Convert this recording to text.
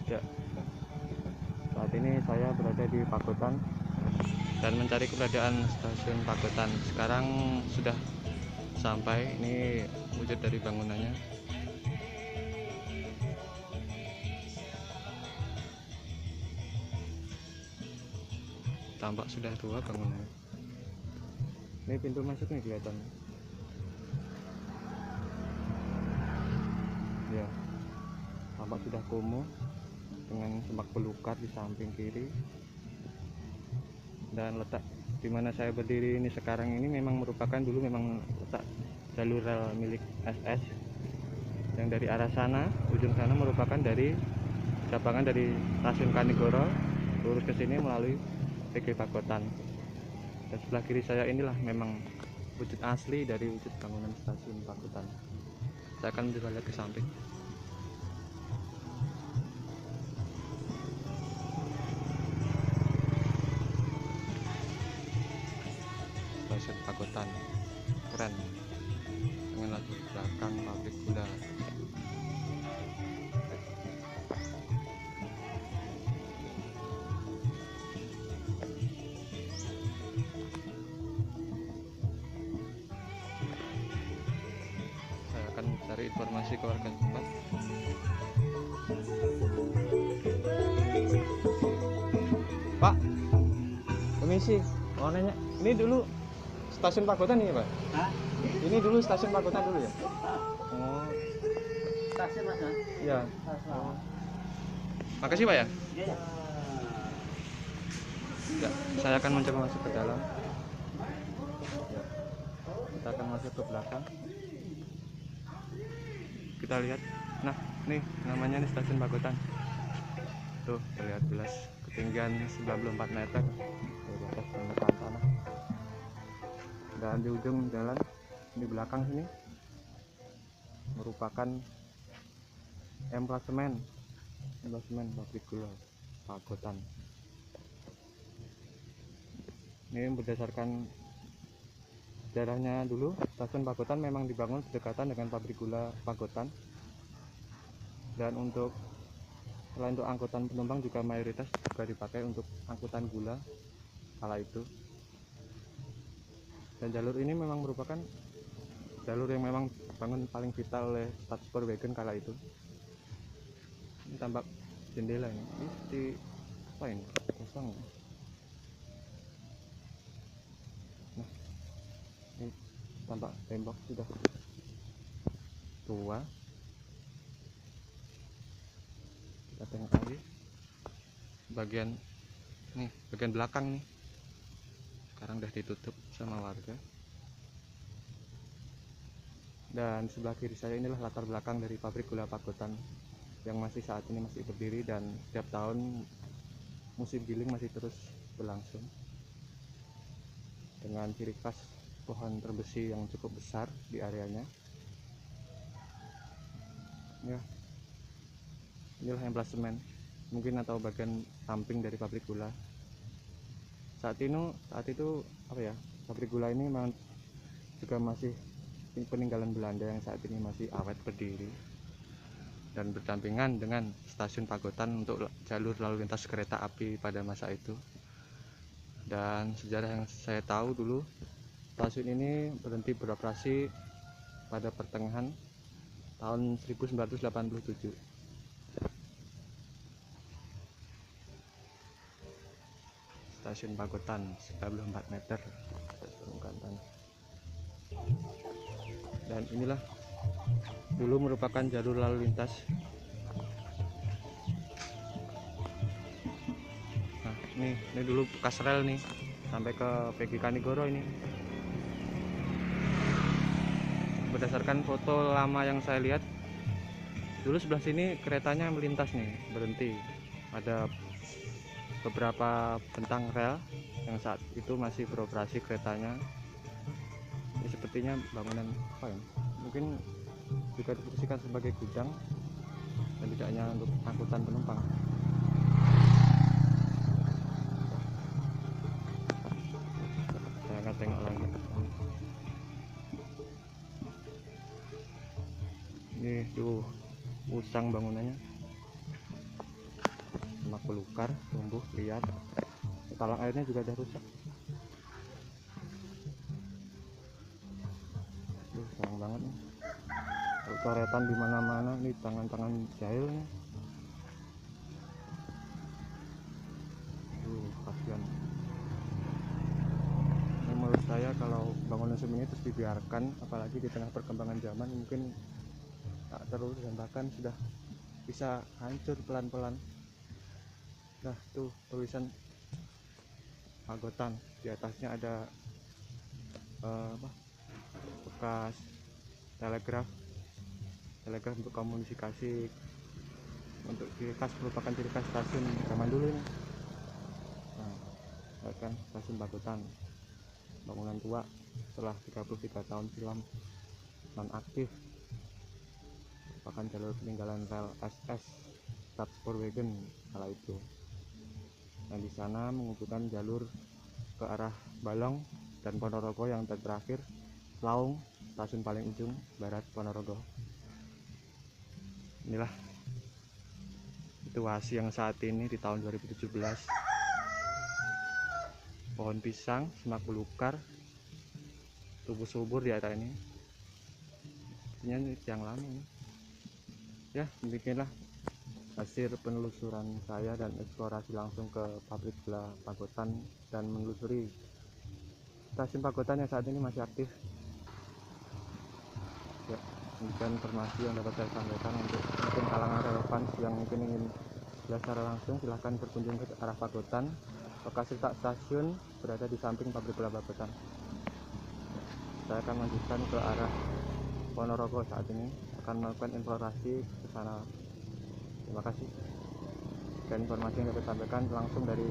Ya, saat ini saya berada di Pagotan dan mencari keberadaan stasiun Pagotan. Sekarang sudah sampai. Ini wujud dari bangunannya. Tampak sudah tua bangunannya. Ini pintu masuknya kelihatan. Ya, tampak sudah kumuh dengan semak belukar di samping kiri. Dan letak di mana saya berdiri ini sekarang ini memang merupakan dulu memang letak jalur rel milik SS yang dari arah sana, ujung sana merupakan dari cabangan dari stasiun Kanigoro lurus ke sini melalui PG Pagotan. Dan sebelah kiri saya inilah memang wujud asli dari wujud bangunan stasiun Pagotan. Saya akan mencoba lihat ke samping. Stasiun Pagotan keren dengan latar belakang pabrik gula. Saya akan cari informasi ke warga tempat. Pak, permisi, mau nanya, ini dulu stasiun Pagotan nih, Pak? Hah? Ini dulu stasiun Pagotan dulu ya? Oh, Stasiun Mas? iya. Oh. Makasih, Pak ya. Iya. Ya, saya akan mencoba masuk ke dalam. Ya, kita akan masuk ke belakang. Kita lihat. Nah, nih namanya nih stasiun Pagotan. Tuh, terlihat jelas ketinggian 94 meter dari atas permukaan tanah. Dan di ujung jalan di belakang sini merupakan emplasemen pabrik gula Pagotan. Ini berdasarkan sejarahnya dulu, stasiun Pagotan memang dibangun berdekatan dengan pabrik gula Pagotan. Dan selain untuk angkutan penumpang juga mayoritas juga dipakai untuk angkutan gula kala itu. Dan jalur ini memang merupakan jalur yang memang bangun paling vital oleh Staatssporwagen kala itu. Ini tampak jendela ini di apa ini kosong. Nah, ini tampak tembok sudah tua. Kita tengok lagi bagian belakang nih, sekarang udah ditutup sama warga. Dan sebelah kiri saya inilah latar belakang dari pabrik gula Pagotan yang masih saat ini masih berdiri, dan setiap tahun musim giling masih terus berlangsung dengan ciri khas pohon terbesi yang cukup besar di areanya. Ya, inilah emplasemen mungkin atau bagian samping dari pabrik gula. Saat itu apa ya, pabrik gula ini memang juga masih peninggalan Belanda yang saat ini masih awet berdiri dan berdampingan dengan stasiun Pagotan untuk jalur lalu lintas kereta api pada masa itu. Dan sejarah yang saya tahu dulu, stasiun ini berhenti beroperasi pada pertengahan tahun 1987. Stasiun Pagotan 94 meter atas permukaan tanah. Dan inilah dulu merupakan jalur lalu lintas. Nah, ini dulu bekas rel nih sampai ke PG Kanigoro ini. Berdasarkan foto lama yang saya lihat, dulu sebelah sini keretanya melintas nih, berhenti. Ada beberapa bentang rel yang saat itu masih beroperasi keretanya. Ini sepertinya bangunan apa ya? Mungkin juga difungsikan sebagai gudang dan tidak hanya untuk angkutan penumpang. Saya akan tengok lagi. Ini tuh usang bangunannya. semak belukar, tumbuh liar, talang airnya juga udah rusak. Sayang banget nih. Coretan di mana-mana nih, tangan-tangan jahil nih. Kasihan. Ini menurut saya kalau bangunan semen ini terus dibiarkan, apalagi di tengah perkembangan zaman, mungkin tak terus dan bahkan sudah bisa hancur pelan-pelan. Nah, tuh tulisan Pagotan, di atasnya ada bekas telegraf untuk komunikasi, untuk ciri khas, merupakan ciri khas stasiun zaman dulu ini. Nah, kan stasiun Pagotan, bangunan tua setelah 33 tahun silam non aktif, merupakan jalur peninggalan rel SS Stadsporwagen kala itu. Nah, di sana menghubungkan jalur ke arah Balong dan Ponorogo yang terakhir Laung, stasiun paling ujung barat Ponorogo. Inilah situasi yang saat ini di tahun 2017. Pohon pisang, semak belukar, tumbuh subur di area ini. Ini yang lama nih. Ya, demikianlah hasil penelusuran saya dan eksplorasi langsung ke pabrik gula Pagotan dan menelusuri stasiun Pagotan yang saat ini masih aktif. Ya, demikian informasi yang dapat saya sampaikan. Untuk mungkin kalangan relevan yang mungkin ingin belajar secara langsung, silahkan berkunjung ke arah Pagotan. Lokasi letak stasiun berada di samping pabrik gula Pagotan. Saya akan lanjutkan ke arah Ponorogo saat ini, akan melakukan eksplorasi ke sana. Terima kasih. Dan informasi yang dapat sampaikan langsung dari